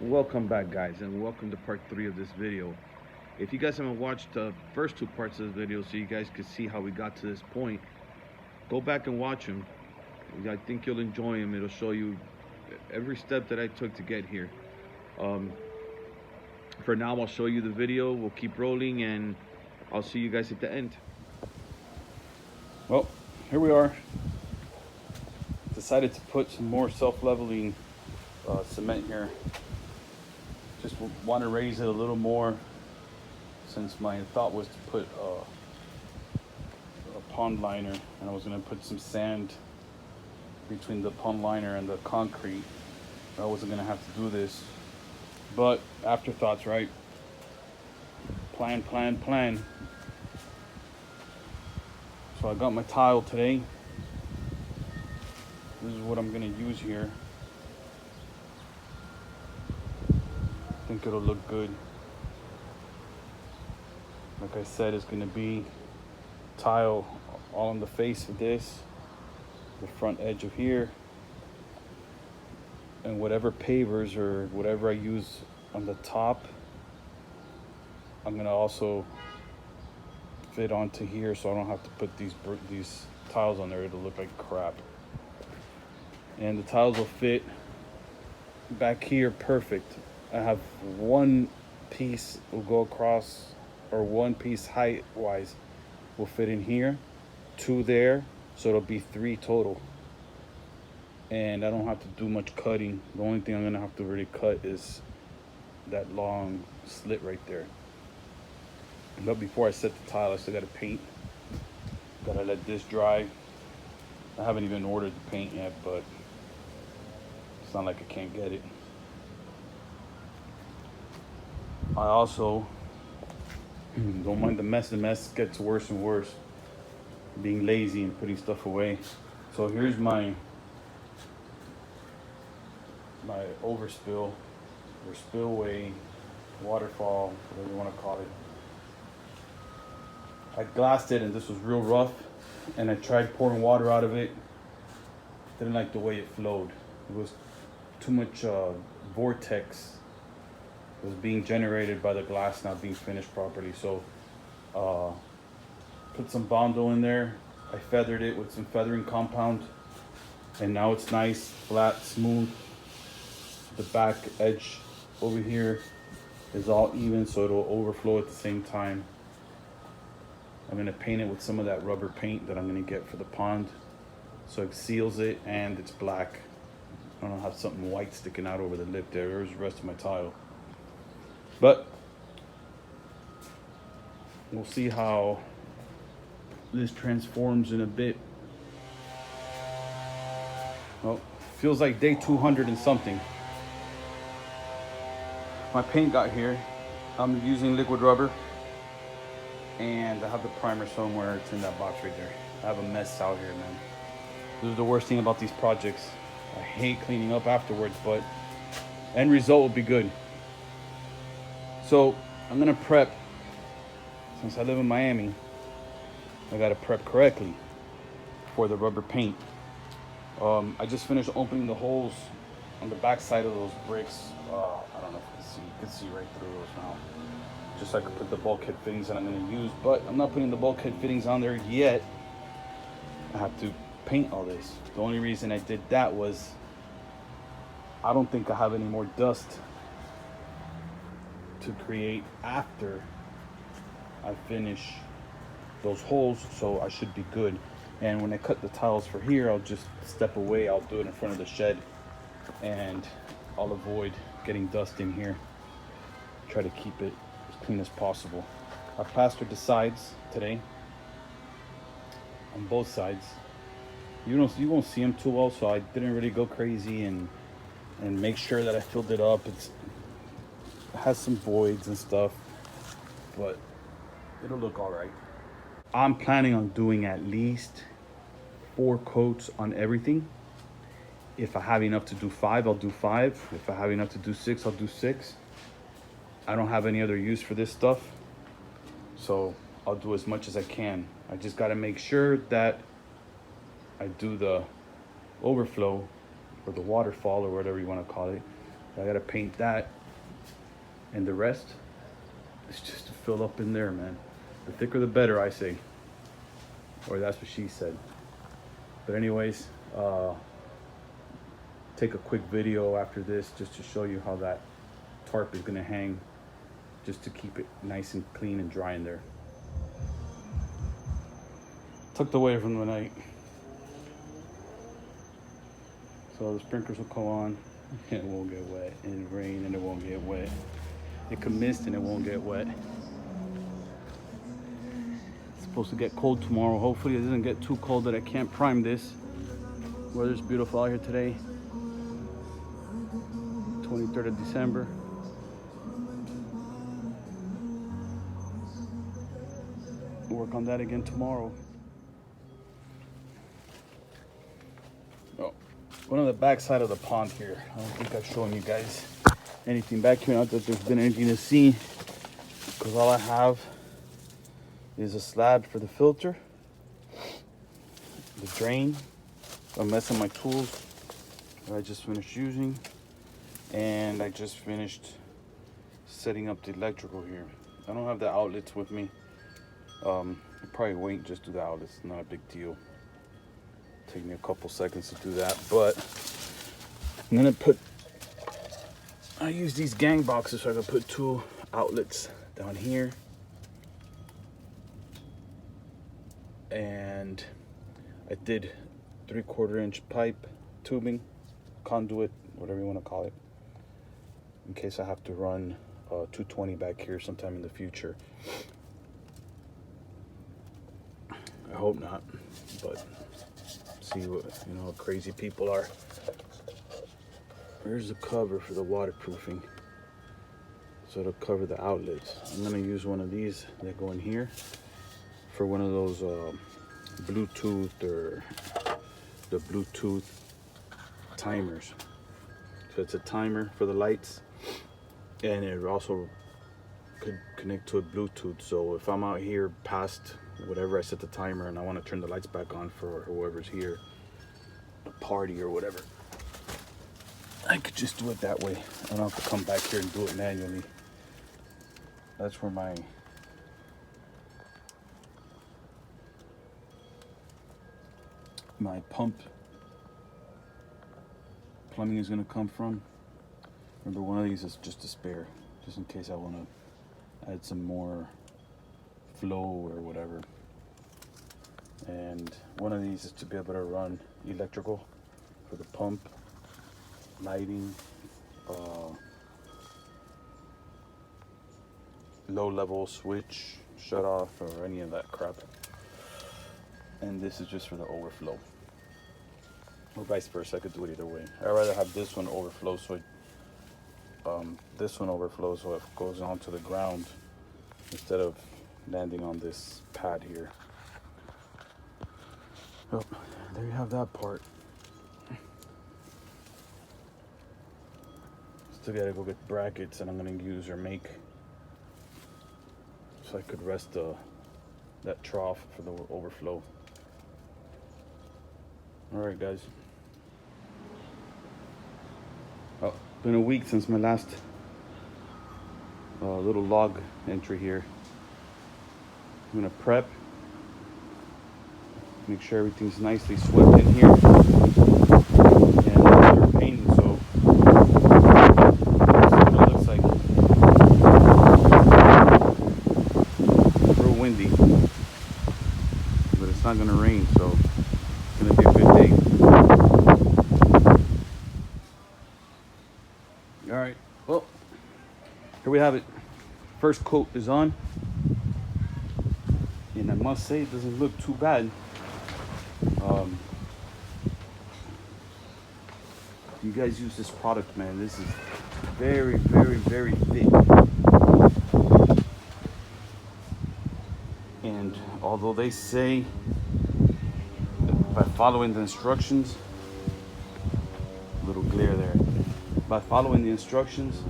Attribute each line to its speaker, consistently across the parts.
Speaker 1: Welcome back, guys, and welcome to part 3 of this video. If you guys haven't watched the first two parts of this video so you guys could see how we got to this point, go back and watch them. I think you'll enjoy them. It'll show you every step that I took to get here. Um, for now, I'll show you the video. We'll keep rolling, and I'll see you guys at the end. Well, here we are. Decided to put some more self-leveling cement here. Just want to raise it a little more, since my thought was to put a pond liner, and I was going to put some sand between the pond liner and the concrete. I wasn't going to have to do this, but afterthoughts, right? Plan. So I got my tile today. This is what I'm going to use here. I think it'll look good. Like I said, it's going to be tile all on the face of this, the front edge of here, and whatever pavers or whatever I use on the top, I'm going to also fit onto here, so I don't have to put these tiles on there. It'll look like crap. And the tiles will fit back here perfect. I have one piece will go across, or one piece height wise will fit in here, two there, so it'll be three total. And I don't have to do much cutting. The only thing I'm gonna have to really cut is that long slit right there. But before I set the tile, I still gotta paint. Gotta let this dry. I haven't even ordered the paint yet, but it's not like I can't get it. I also don't mind the mess. The mess gets worse and worse. Being lazy and putting stuff away. So here's my overspill or spillway, waterfall, whatever you want to call it. I glassed it and this was real rough, and I tried pouring water out of it. Didn't like the way it flowed. It was too much vortex was being generated by the glass not being finished properly. So put some Bondo in there. I feathered it with some feathering compound, and now it's nice, flat, smooth. The back edge over here is all even, so it'll overflow at the same time. I'm gonna paint it with some of that rubber paint that I'm gonna get for the pond, so it seals it and it's black. I don't have something white sticking out over the lip there. There's the rest of my tile. But we'll see how this transforms in a bit. Well, feels like day 200 and something. My paint got here. I'm using liquid rubber, and I have the primer somewhere. It's in that box right there. I have a mess out here, man. This is the worst thing about these projects. I hate cleaning up afterwards, but end result will be good. So I'm gonna prep. Since I live in Miami, I gotta prep correctly for the rubber paint. I just finished opening the holes on the back side of those bricks. I don't know if you can see. You can see right through those now. Just so I could put the bulkhead fittings that I'm gonna use, but I'm not putting the bulkhead fittings on there yet. I have to paint all this. The only reason I did that was I don't think I have any more dust to create after I finish those holes, so I should be good. And when I cut the tiles for here, I'll just step away. I'll do it in front of the shed, and I'll avoid getting dust in here. Try to keep it as clean as possible. I plastered the sides today on both sides. You won't see them too well, so I didn't really go crazy and make sure that I filled it up. It has some voids and stuff, but it'll look all right. I'm planning on doing at least 4 coats on everything. If I have enough to do 5, I'll do 5. If I have enough to do 6, I'll do 6. I don't have any other use for this stuff, so I'll do as much as I can. I just got to make sure that I do the overflow or the waterfall or whatever you want to call it I gotta paint that, and the rest is just to fill up in there, man. The thicker the better, I say, or that's what she said. But anyways, take a quick video after this just to show you how that tarp is gonna hang, just to keep it nice and clean and dry in there. Tucked away from the night. So the sprinklers will come on and it won't get wet, and it rain and it won't get wet. It can mist and it won't get wet. It's supposed to get cold tomorrow. Hopefully it doesn't get too cold that I can't prime this. Weather's beautiful out here today. 23rd of December. We'll work on that again tomorrow. Oh, one on the back side of the pond here. I don't think I've shown you guys anything back here. Not that there's been anything to see, because all I have is a slab for the filter, the drain, a mess of my tools that I just finished using, and I just finished setting up the electrical here. I don't have the outlets with me. I'll probably wait just do the outlets. Not a big deal. Take me a couple seconds to do that, but I'm gonna put, I use these gang boxes so I can put 2 outlets down here, and I did 3/4 inch pipe tubing, conduit, whatever you want to call it, in case I have to run 220 back here sometime in the future. I hope not, but see what, you know, how crazy people are. Here's the cover for the waterproofing, so it'll cover the outlets. I'm gonna use one of these that go in here for one of those Bluetooth or the Bluetooth timers. So it's a timer for the lights, and it also could connect to a Bluetooth. So if I'm out here past whatever I set the timer and I want to turn the lights back on for whoever's here, a party or whatever, I could just do it that way. I don't have to come back here and do it manually. That's where my pump plumbing is going to come from. Remember, one of these is just a spare, just in case I want to add some more flow or whatever. And one of these is to be able to run electrical for the pump, lighting, low level switch, shut off, or any of that crap. And this is just for the overflow, or vice versa. I could do it either way. I'd rather have this one overflow, so this one overflows so it goes onto the ground instead of landing on this pad here. Oh, there you have that part. Still gotta go get brackets, and I'm gonna use or make so I could rest that trough for the overflow. All right, guys. Oh, been a week since my last little log entry here. I'm gonna prep, make sure everything's nicely swept in here, and start painting. So this is what it looks like. Real windy, but it's not gonna rain, so it's gonna be a good day. All right, well, here we have it. First coat is on, and I must say it doesn't look too bad. You guys use this product, man. This is very, very, very thick. And although they say that by following the instructions, a little glare there, by following the instructions,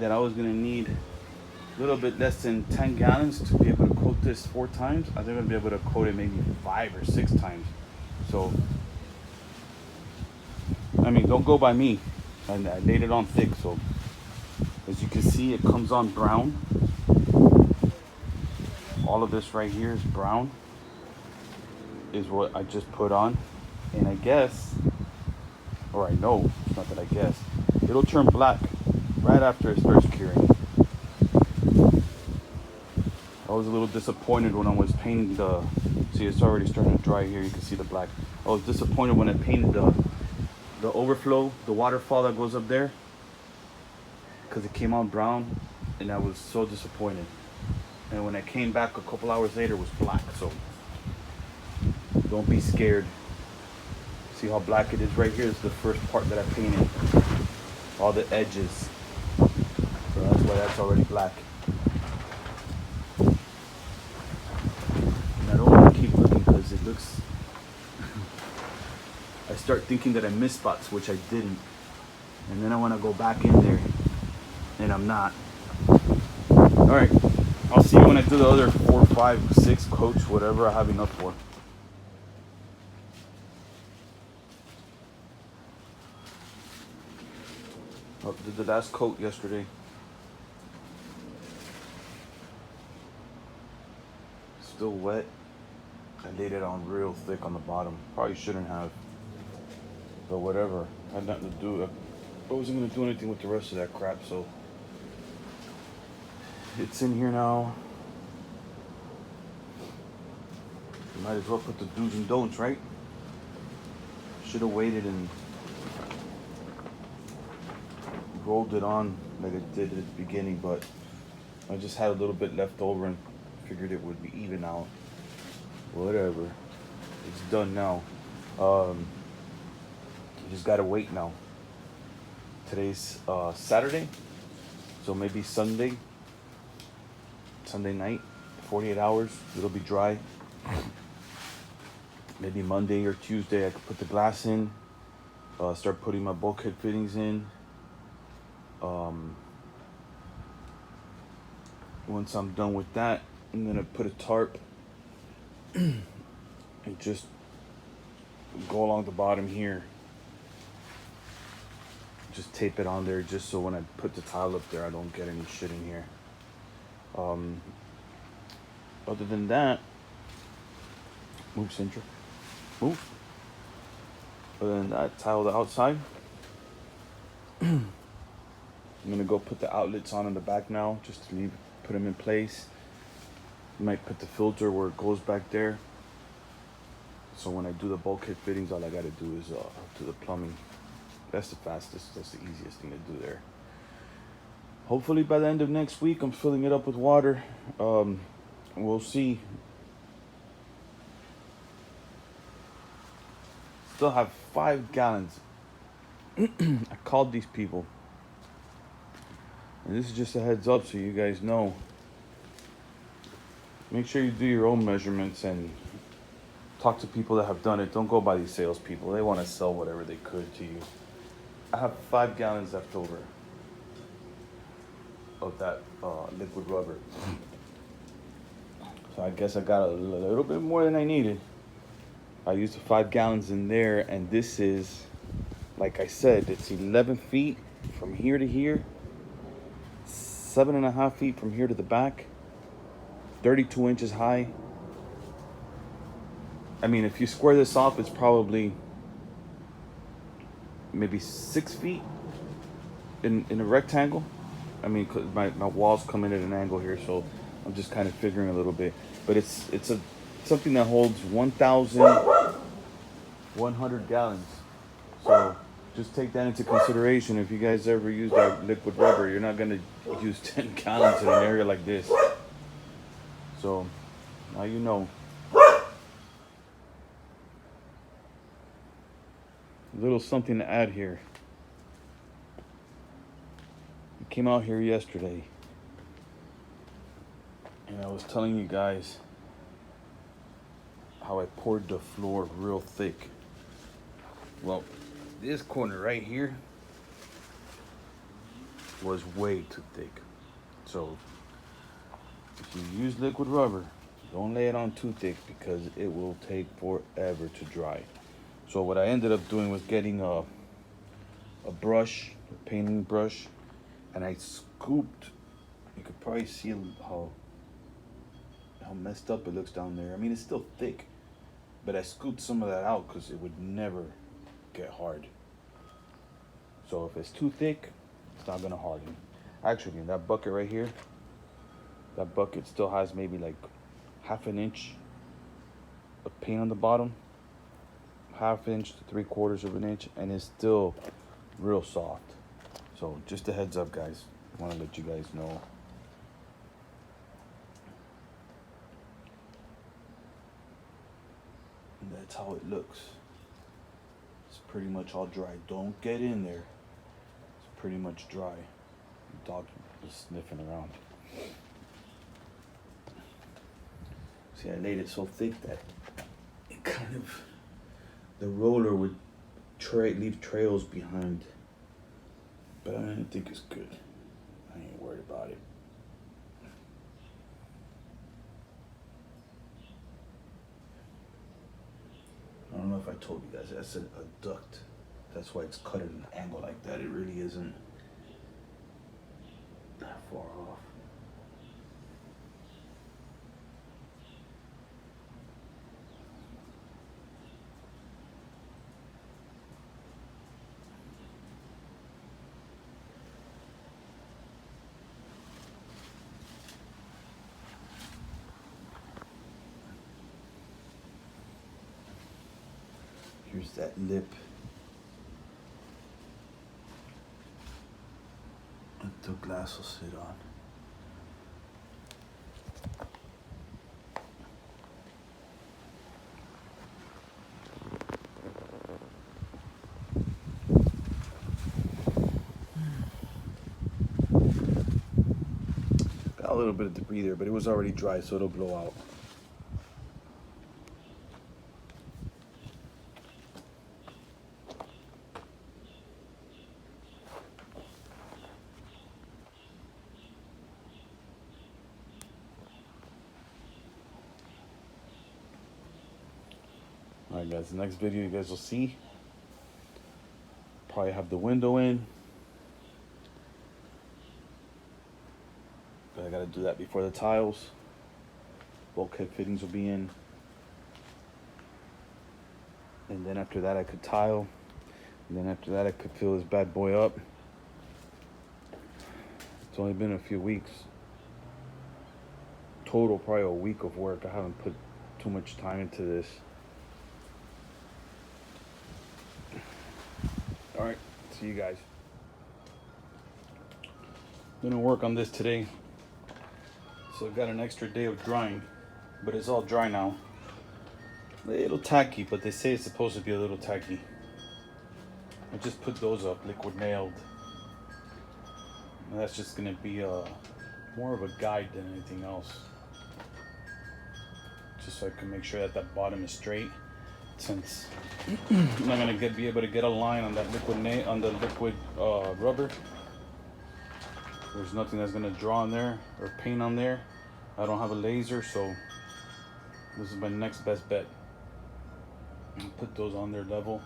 Speaker 1: that I was gonna need a little bit less than 10 gallons to be able to coat this 4 times. I think I'm gonna be able to coat it maybe 5 or 6 times. So, I mean, don't go by me. And I laid it on thick, so as you can see, it comes on brown. All of this right here is brown, is what I just put on. And I guess, or I know, it's not that I guess, it'll turn black right after it starts curing. I was a little disappointed when I was painting the, see it's already starting to dry here, you can see the black. I was disappointed when I painted the overflow, the waterfall that goes up there, because it came out brown, and I was so disappointed. And when I came back a couple hours later, it was black. So don't be scared. See how black it is right here? This is the first part that I painted, all the edges. So that's why that's already black. And I don't want to keep looking because it looks, I start thinking that I missed spots, which I didn't. And then I want to go back in there, and I'm not. All right, I'll see you when I do the other 4, 5, 6 coats, whatever I have enough for. I did the last coat yesterday. Still wet. I laid it on real thick on the bottom. Probably shouldn't have, but whatever. I had nothing to do. I wasn't gonna do anything with the rest of that crap, so it's in here now. Might as well put the do's and don'ts, right? Should have waited and rolled it on like I did at the beginning, but I just had a little bit left over and figured it would be even out. Whatever. It's done now. You just gotta wait now. Today's Saturday, so maybe Sunday night, 48 hours, it'll be dry. Maybe Monday or Tuesday I could put the glass in, start putting my bulkhead fittings in. Once I'm done with that, I'm gonna put a tarp and just go along the bottom here. Just tape it on there just so when I put the tile up there I don't get any shit in here. Other than that, move Centra, move. Other than that, tile the outside. I'm gonna go put the outlets on in the back now, just to put them in place. Might put the filter where it goes back there. So when I do the bulkhead fittings, all I gotta do is do the plumbing. That's the fastest, that's the easiest thing to do there. Hopefully by the end of next week, I'm filling it up with water. We'll see. Still have 5 gallons. I called these people. And this is just a heads up so you guys know. Make sure you do your own measurements and talk to people that have done it. Don't go by these salespeople. They want to sell whatever they could to you. I have 5 gallons left over of that liquid rubber. So I guess I got a little bit more than I needed. I used the 5 gallons in there, and this is, like I said, it's 11 feet from here to here, 7.5 feet from here to the back, 32 inches high. I mean, if you square this off, it's probably maybe 6 feet in a rectangle. I mean, 'cause my walls come in at an angle here, so I'm just kind of figuring a little bit. But it's something that holds 1,100 gallons. So just take that into consideration. If you guys ever use that liquid rubber, you're not gonna use 10 gallons in an area like this. So now you know. A little something to add here. I came out here yesterday and I was telling you guys how I poured the floor real thick. Well, this corner right here was way too thick. So if you use liquid rubber, don't lay it on too thick because it will take forever to dry. So what I ended up doing was getting a brush, a painting brush, and I scooped. You could probably see how messed up it looks down there. I mean, it's still thick, but I scooped some of that out because it would never get hard. So if it's too thick, it's not gonna harden. Actually, in that bucket right here, that bucket still has maybe like half an inch of paint on the bottom, half inch to 3/4 of an inch, and it's still real soft. So just a heads up, guys. I want to let you guys know. And that's how it looks. It's pretty much all dry. Don't get in there. It's pretty much dry. The dog is sniffing around. See, I laid it so thick that it kind of, the roller would leave trails behind. But I don't think it's good. I ain't worried about it. I don't know if I told you guys, that's a duct. That's why it's cut at an angle like that. It really isn't that far off. Here's that lip that the glass will sit on. Got a little bit of debris there, but it was already dry, so it'll blow out. Alright guys, the next video you guys will see, probably have the window in, but I gotta do that before the tiles. Bulkhead fittings will be in, and then after that I could tile, and then after that I could fill this bad boy up. It's only been a few weeks. Total probably a week of work. I haven't put too much time into this. All right, see you guys. Gonna work on this today. So I got an extra day of drying, but it's all dry now. A little tacky, but they say it's supposed to be a little tacky. I just put those up, liquid nailed. And that's just gonna be more of a guide than anything else. Just so I can make sure that that bottom is straight. Since I'm not gonna be able to get a line on that liquid rubber. There's nothing that's gonna draw on there or paint on there. I don't have a laser, so this is my next best bet. I'll put those on their level.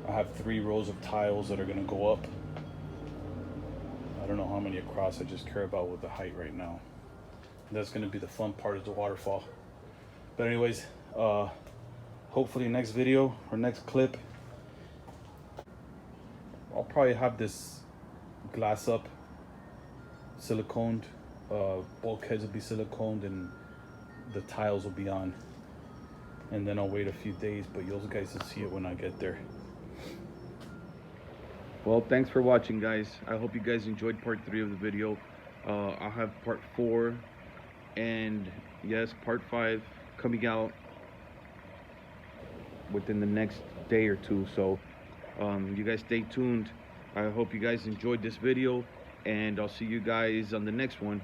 Speaker 1: I have 3 rows of tiles that are gonna go up. I don't know how many across. I just care about with the height right now. That's gonna be the fun part of the waterfall. But anyways, hopefully next video or next clip, I'll probably have this glass up, siliconed, bulkheads will be siliconed, and the tiles will be on. And then I'll wait a few days, but you guys will see it when I get there. Well, thanks for watching, guys. I hope you guys enjoyed part 3 of the video. I'll have part 4, and yes, part 5 coming out within the next day or 2. So you guys stay tuned. I hope you guys enjoyed this video, and I'll see you guys on the next one.